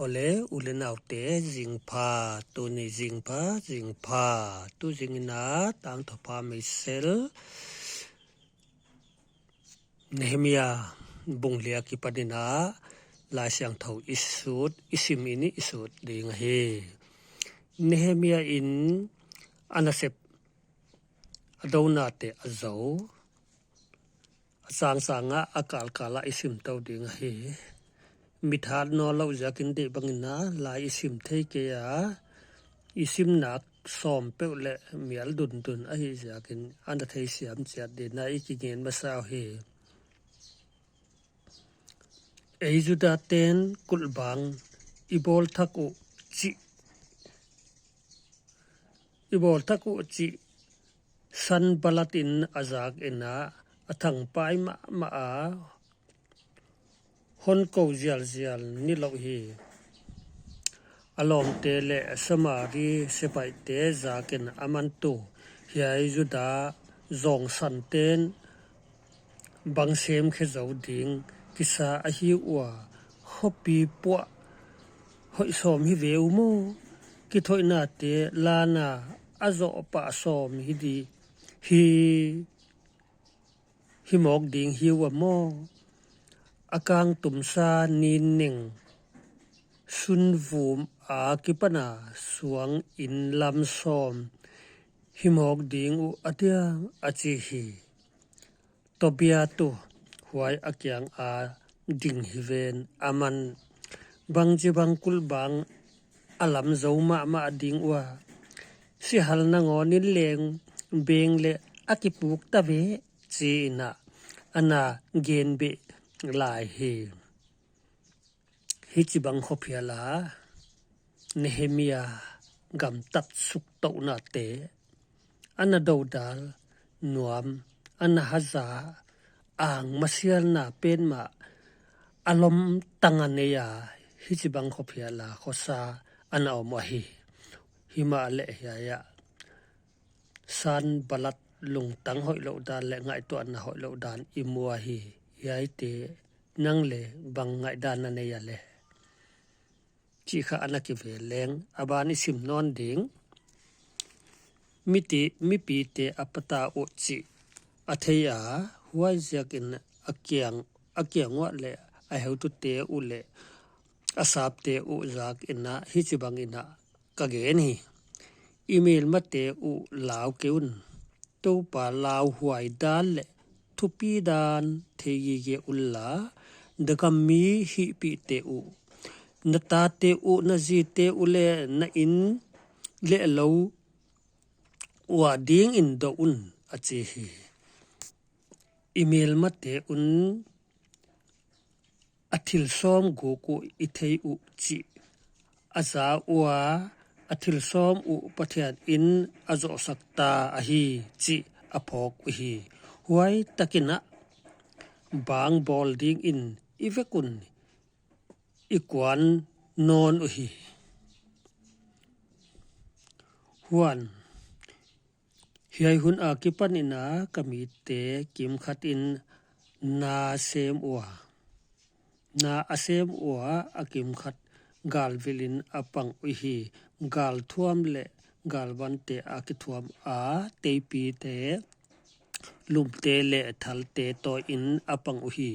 Ole ulen autte jingpha tu ni jingpha tu jingina tang thopa misel Nehemia bunglia ki padina la siang thau isut isimini isut ding he Nehemia in anasep adona te azau asang sanga akal kala isim tau ding he mithad no lo jakin de bangina la isim thei ke ya isim nak som pe le mial dun a hi jakin anda thei siam chat de na ikingen masau he Eizuda ten kulbang ibol thaku chi san balatin azak ena athang pai ma a hon ko zial ni lo hi alom te le samari sepai te zaken amantu hiai juda zong san ten bangsem khe zo ding kisa a hi wa hopi po hoi som hi veu mo ki thoina te lana azo pa som hi di hi mok ding hi wa mo akang tumsa nin ning sun vum a kipana suang in lam som hi mok ding u atia achi hi tobia tu huai akyang a ding hiven aman bangji bangkul bang alam zoma ma ding wa si hal na ngonin leng beng le akipuk ta ve chi na ana gen be lai hi chi bang khopiala Nehemia gam tat suk to na te ana dodal nuam ana haza ang masial na pen ma alom tanganeya hi chi bang khopiala khosa ana omahi hima le ya san balat lung tang hoi lo dan le ngai to an hoi lo dan imua hi yai te nang le bang ngai dan na ne ya le chi kha anaki ve leng abani sim non ding mi pi te apata o chi atheya huai jakin akyang wa le I have to te u le asap te u jak ina hi chi bang ina ka ge ni email ma te u law keun to pa law huai dan le thupi dan thegi ge ulla dakam mi hi pi te u na ta te u na ji te u le na in le lo wa ding in do un achi hi email ma te un athil som go ko ithei u chi aza wa athil som u pathian in azo sakta a hi chi aphok hi huai takina bang bolding in ivekun ikwan non hi huan hiai hun akipan ina kamite kim khat in na sem wa na asem wa akim khat gal vilin apang hi gal thuam le gal ban te akithuam a tepi te lum te le thal te to in apang hi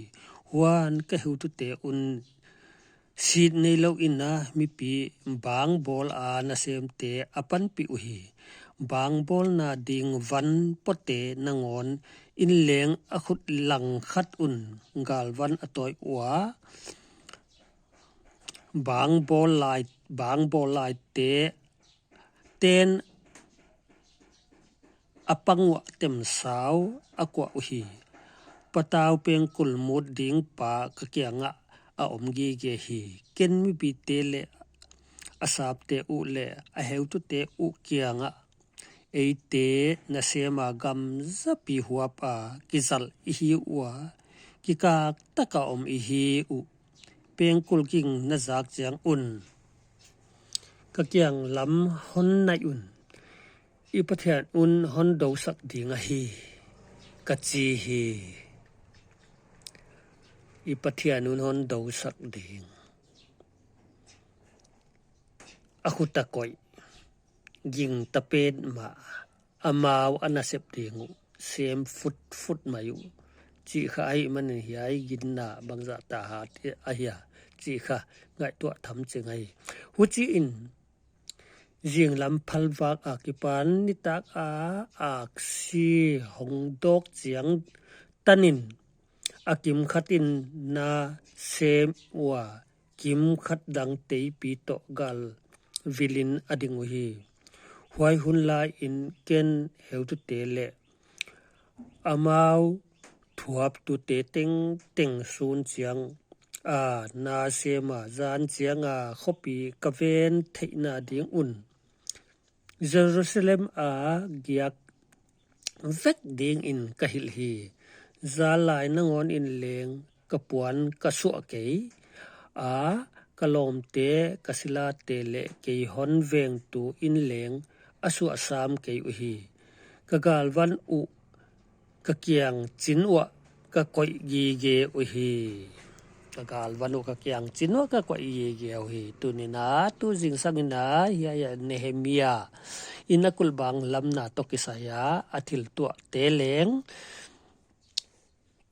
huan ka hu tu te un sit nei lo ina mi pi bang bol a na sem te apan pi hi bang bol na ding van pote nangon in leng a khut lang khat un gal van atoi wa bang bol lai te ten apangwa tem saw akwa hi pataw peng kul mut ding pa ka kyanga a omgi ge hi ken mi bi te le asap te u le a heu tu te u kyanga eite na sema gam zapi huwa pa kizal hi wa kika taka om hi u peng kul king na zak chang un ka kyang lam hon nai un I pathian un hon do sak ding a hi ka chi hi I pathian un hon do sak ding อะคุตะก่อยยิงตะเป็นมาอามาวอนาเสบเดงูเซมฟุดมาอยู่จีค่ะไอ้มันเหียยินนาบังจะตาหาอะเหียจีค่ะง่ายตัวทำจึงไงหุจีอินยิงลำพัลวักอากิปันนิตักอาซีหงดอกเจียงตันินอากิมขัดอินนาเซมวากิมขัดดังเตยปีโตกัลวิลินอดิงวฮีหวยหุนลายอินเกนเฮวตุเตเลอามาวถวบตุเตเต็งซูนเจียงนาเซมาจานเจียงขปีกะเวนเทนาดิงอุนเยรูซาเล็มกิยักเวกดิงอินกะฮิลฮีซาลายนงอนอินเลงกะปวนกะสุอเกยกะลอมเตกะสิลาเตเลเกยฮอนเวงตูอินเลงอสุอสามเกยอุฮีกะกาลวันอุกะเกียงจินอวกะก่อยยีเกอุฮีกะกาลวันอุกะเกียงจินอวกะก่อยยีเกอุฮีตุนินาตุจิงสังนาเฮียเนเฮมียาอินะกุลบังลัมนาตอกิสายาอธิลตัวเตเลง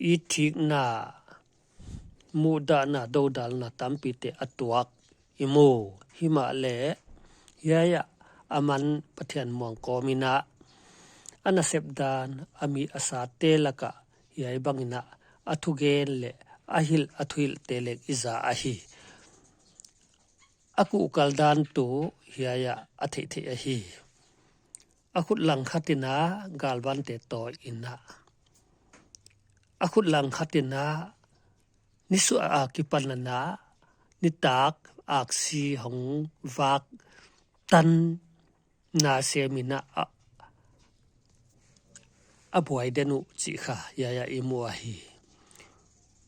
อีทิกนามูดานาโดดัลนาตัมปิเตอตวกอิโมหิมาเลยายะอามันปะเทียนมวงกอมินะอนาเสบดานอามีอาสาเตละกะยายบังอินะอทุเกนเลอะฮิลอทุฮิลเตเลกอิซาอะฮีอะกุกัลดานตุยายะอะเทเทอะฮีอะคุลังคตินากาลวันเตโตอินะอะคุลังคตินานิสุอากิปันนานิตากอักซีของวักตันนาเซมินะอบวยเดนุจิค่ะยายาอิมัวฮี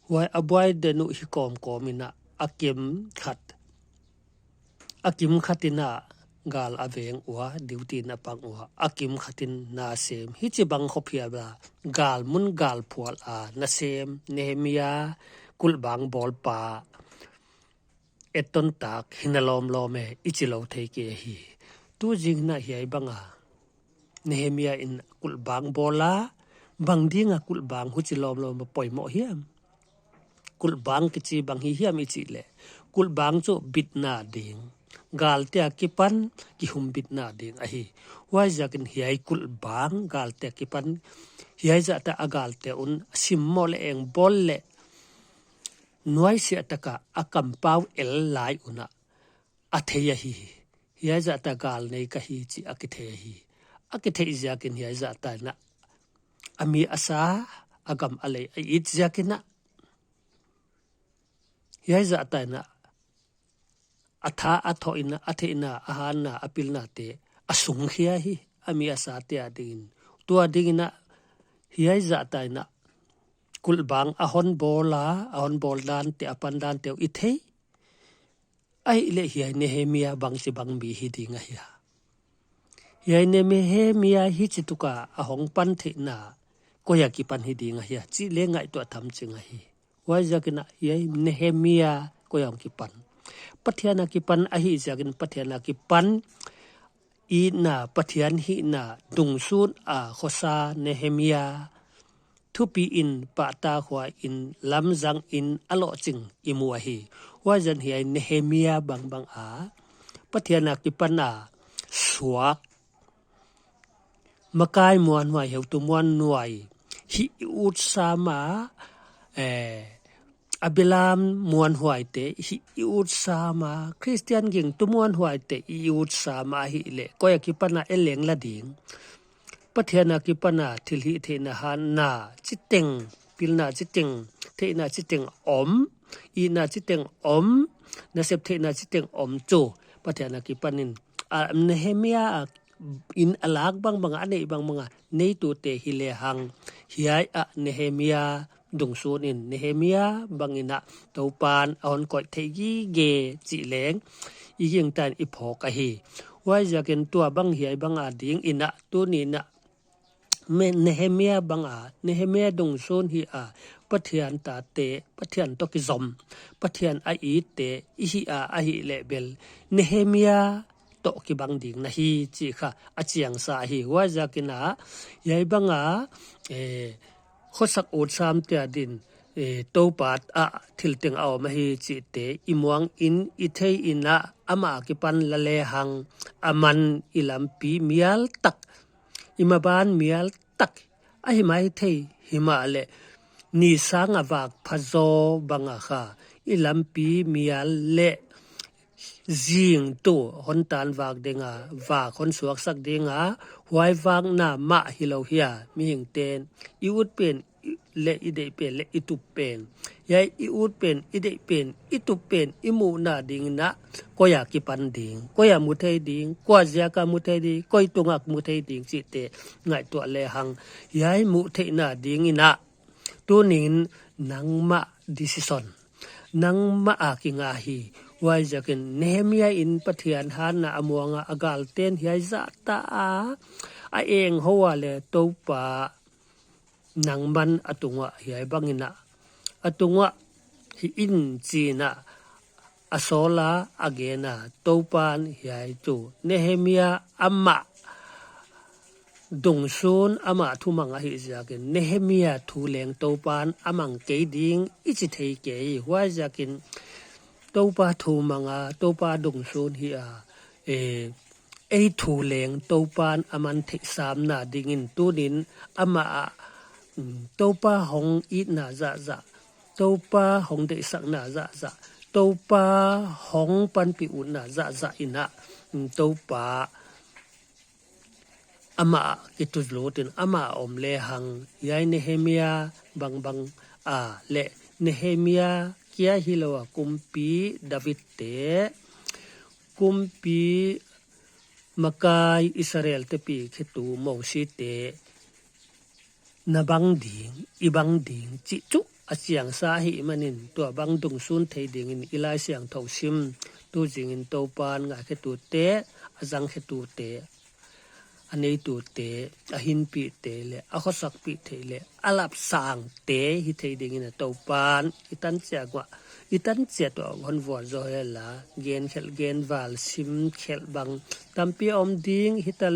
ไว้อบวยเดนุฮิกอมกอมินะอากิมขัตินากาลอเวงอัวดิวตีนปังอัวอากิมขัตินนาเซมฮิจิบังขบเพียบลากาลมุนกาลพวลนาเซมเนเฮมียากุลบังบอลปาเอตนตากหินลอมลอเมอิจิโลเทเกฮีตูจิงนะเฮียบังเนเฮมียาอินกุลบังบอลาบังดิงกุลบังหุจิลอมลอมปอยหมอเฮียมกุลบังกิจิบังเฮียมอิจิเลกุลบังจุบิดนาดิงกาลเตกิปันกิหุมบิดนาดิงอะฮีว่าจักนเฮียกุลบังกาลเตกิปันเฮียจะตะอกาลเตอุนซิมโมเลเองบอลเลน้อยเสียตะกะอากัมปาวเอลไลอุนะอะเทยฮีเฮียจะตะกาลในกะฮีจิอะกิเทฮีอะกิเทอิซากินเฮียจะตะนะอามีอาสาอากัมอะเลอิซากินะเฮียจะตะนะอัฐาอัทอินะอะเทนะอาหารนะอปิลนะเตอสุงเฮียฮีอามีอาสาเตอดินตัวดิงนะเฮียจะตะนะกุลบังอหอนบอลดานเตอปันดานเตออิเทไอเลเฮียเนเฮมียาบังสิบังมีฮิดิงะเฮียเฮียเนเมเฮมียาฮิจิตุกะอหองปันเทนาก็อยากกิปันฮิดิงะเฮียจิเลงไงตัวทำจึงะฮีว่าจักนะเฮียเนเฮมียาก็อยากกิปันปัทยานากิปันอหิจักนปัทยานากิปันอีนาปัทยานหินาดุงซูนขอซาเนเฮมียาทุปีอินปะตาขวาอินลำจังอินอโลจิงอิมัวฮีว่าจันเฮียเนเฮมียาบังปัทยานากิปันสวกมะกายมวนหวยเฮวตุมวนหวยฮิอุตสามาอบิลามมวนหวยเตฮิอุตสามาคริสเตียนกิงตุมวนหวยเตฮิอุตสามาฮิเลก็อยากกิปันเอเลงละดิงปัทยานากิปันทิลหิเทนะหานาจิตเต็งปิลนาจิตเต็งเทนาจิตเต็งอมอีนาจิตเต็งอมนะเสพเทนาจิตเต็งอมโจปัทยานากิปันินเนเฮมียาอินอลากบังอันเนบังในตัวเตฮิเลหังฮิยาเนเฮมียาดุงซูนินเนเฮมียาบังอินะตอปานออนกอยเทยีเกจิเลงอียิงตันอิพอกะฮีว่าจะกันตัวบังเฮียบังดิงอินะตัวนี้นะเนเฮมียาบังเนเฮมียาดุงซูนฮี ปะเทียนตาเตปะเทียนตกิซอมปะเทียนอาอีเตอิฮิอาอะฮิเลเบลเนเฮเมียตอกิบังดิงนะฮีจิค่ะอาเจียงสาฮีว่าจะกินายายบังขอสักอดสามเตียดินโตปาดทิลติงเอามาฮีจิเตอิมวงอินอิเทอินะอามากิปันละเลหังอามันอิลัมปีเมียลตักอิมาบานเมียลตักอะหิมาฮิเทหิมาเลนีสางอวากพะโซบังอะค่ะอิลัมปีเมียลเลจิงโตหนตานวากเดงาวาคนสวกสักเดงาหวายวางนามะฮิโลเฮียมีหิงเตนอิอุดเป็นเลอิเดเป็นเลอิตุเป็นยายอิอุดเป็นอิเดเป็นอิตุเป็นอิมูนาดิงนะก็อยากกิปันดิงก็อยากมุทัยดิงก็อยากมุทัยดิก็ตุงักมุทัยดิงสิเตง่ายตัวเลหังยายมุทัยนาดิงนะตัวนินนังมะดิซิซอนนังมะอากิงาฮีว่าจะกินเนเมียอินปะเทียนหานะอมวงอากาลเตนยายจะตาเองหัวเลโตปานังมันอตุงะยายบังอินะอตุงะฮิอินจีนะอโซลาอเกนะโตปานยายจูเนเมียอัมมะดงซูนอามาทุมังอะฮิจะกินเนเมียทูเลงโตปานอามังเกดิงอิจิเทเกยว่าจะกินโตปาทูมังอาโตปาดงซูนฮิอาทูเลงโตปานอามันเทสามนาดิงินตูนินอามาโตปาหงอีนาจะโตปาหงเดสักนาจะโตปาหงปันปิอุนาจะอินะโตปาอามากิตุโลตินอามาอมเลหังยายเนเฮเมียบังเลเนเฮเมียเกียฮิโลกุมปีดาวิดเตกุมปีมะกายอิสราเอลเตปีเขตูโมซิเตนะบังดิงอีบังดิงจิจุอาเสียงสาหิมันินตัวบังดุงซุนไทดิงอินอิลายเสียงทองซิมตูจิงอินโตปานงาเขตูเตอาจังเขตูเตอันนี้ตูเตอหินปีเตเลอขสักปีเตเลอลับสางเตฮิไทดิงอินโตปานอิตันเสียกว่าอิตันเสียตัวคนวอดโซเฮลาเกนเขลเกนวาลซิมเขลบังตัมปีอมดิงฮิตา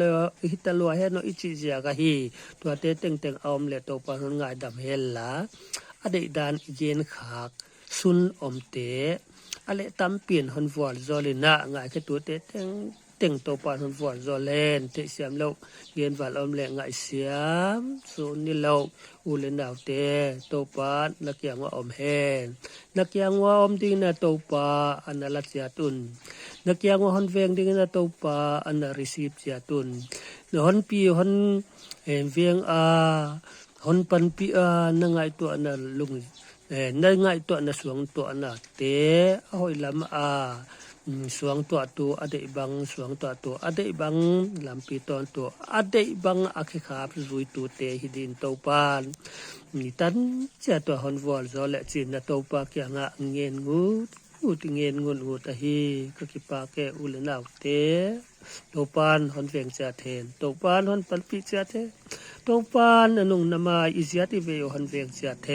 ลัวเฮโนอิจิเจียกะฮีตัวเตเต็งอมเลโตปานงายดัมเฮลาอเดดานเกนขากซุนอมเตอเลตัมปีนคนวอดโซเลนะงายแค่ตัวเตเต็งโตปานคนวอดโซเลนเตเสียมโลเกนวาลอมเลงายเสียมซุนนี่โลอูเลนาวเตโตปานนักยังว่าอมเฮนนักยังว่าอมดิงนะโตปาอันลัดเสียตุนนักยังว่าฮอนเวงดิงนะโตปาอันรีซีฟเสียตุนฮอนปีฮอนเวียงฮอนปันปีนังไงตัวนะลุงนังไงตัวนะสวงตัวนะเตโอยลำสวงตัวอเดบังสวงตัวอเดบังลำปีตอนตัวอเดบังอาคิขาบซุยตัวเตหิดินโตปานนี่ตันเจ้าตัวฮอนวอลซอเลจินนะโตปาเกียงะเงินงูติเงินงูตะฮีก็กิปาแกอุลนาวเตโตปานฮอนเวงเสียเทนโตปานฮอนปันปีเสียเทโตปานนุงนามาอิเสียติเวฮอนเวงเสียเท